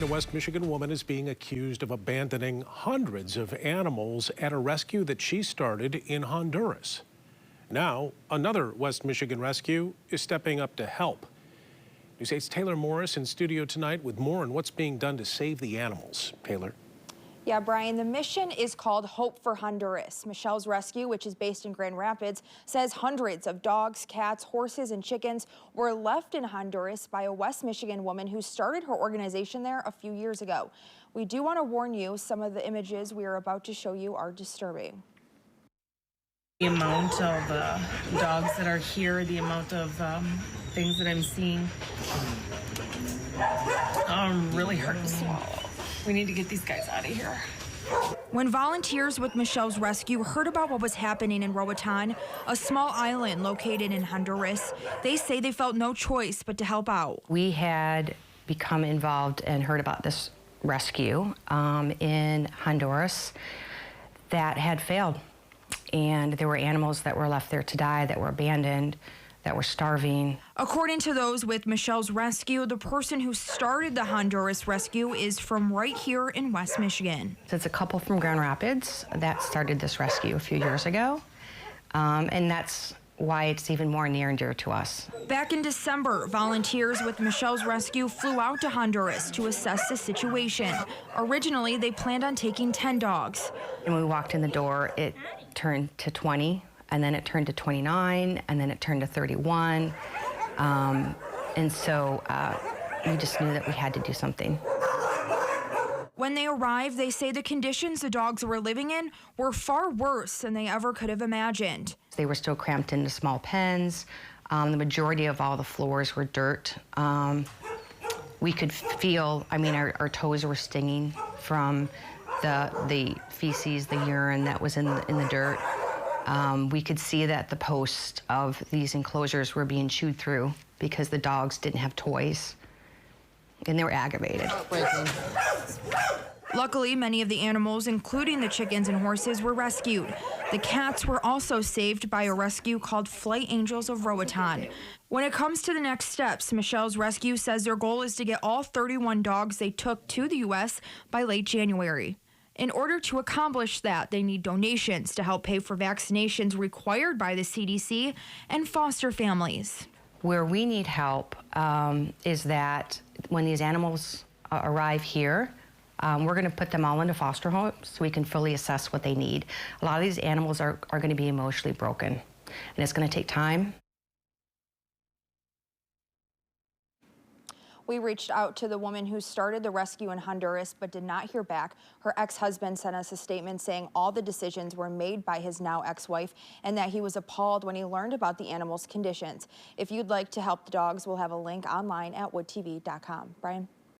A West Michigan woman is being accused of abandoning hundreds of animals at a rescue that she started in Honduras. Now, another West Michigan rescue is stepping up to help. News 8's Taylor Morris in studio tonight with more on what's being done to save the animals. Taylor. Yeah, Brian, the mission is called Hope for Honduras. Michele's rescue, which is based in Grand Rapids, says hundreds of dogs, cats, horses, and chickens were left in Honduras by a West Michigan woman who started her organization there a few years ago. We do want to warn you, some of the images we are about to show you are disturbing. The amount of dogs that are here, the amount of things that I'm seeing, really hurt to swallow. We need to get these guys out of here. When volunteers with Michele's rescue heard about what was happening in Roatan, a small island located in Honduras, they say they felt no choice but to help out. We had become involved and heard about this rescue in Honduras that had failed. And there were animals that were left there to die, that were abandoned, that were starving. According to those with Michele's rescue, the person who started the Honduras rescue is from right here in West Michigan. It's a couple from Grand Rapids that started this rescue a few years ago, and that's why it's even more near and dear to us. Back in December, volunteers with Michele's rescue flew out to Honduras to assess the situation. Originally, they planned on taking 10 dogs. And when we walked in the door, it turned to 20, and then it turned to 29, and then it turned to 31. And so we just knew that we had to do something. When they arrived, they say the conditions the dogs were living in were far worse than they ever could have imagined. They were still cramped into small pens. The majority of all the floors were dirt. We could feel, our toes were stinging from the feces, the urine that was in the dirt. We could see that the posts of these enclosures were being chewed through because the dogs didn't have toys, and they were aggravated. Luckily, many of the animals, including the chickens and horses, were rescued. The cats were also saved by a rescue called Flight Angels of Roatan. When it comes to the next steps, Michele's rescue says their goal is to get all 31 dogs they took to the U.S. by late January. In order to accomplish that, they need donations to help pay for vaccinations required by the CDC and foster families. Where we need help is that when these animals arrive here, we're going to put them all into foster homes so we can fully assess what they need. A lot of these animals are going to be emotionally broken, and it's going to take time. We reached out to the woman who started the rescue in Honduras but did not hear back. Her ex-husband sent us a statement saying all the decisions were made by his now ex-wife and that he was appalled when he learned about the animals' conditions. If you'd like to help the dogs, we'll have a link online at woodtv.com. Brian?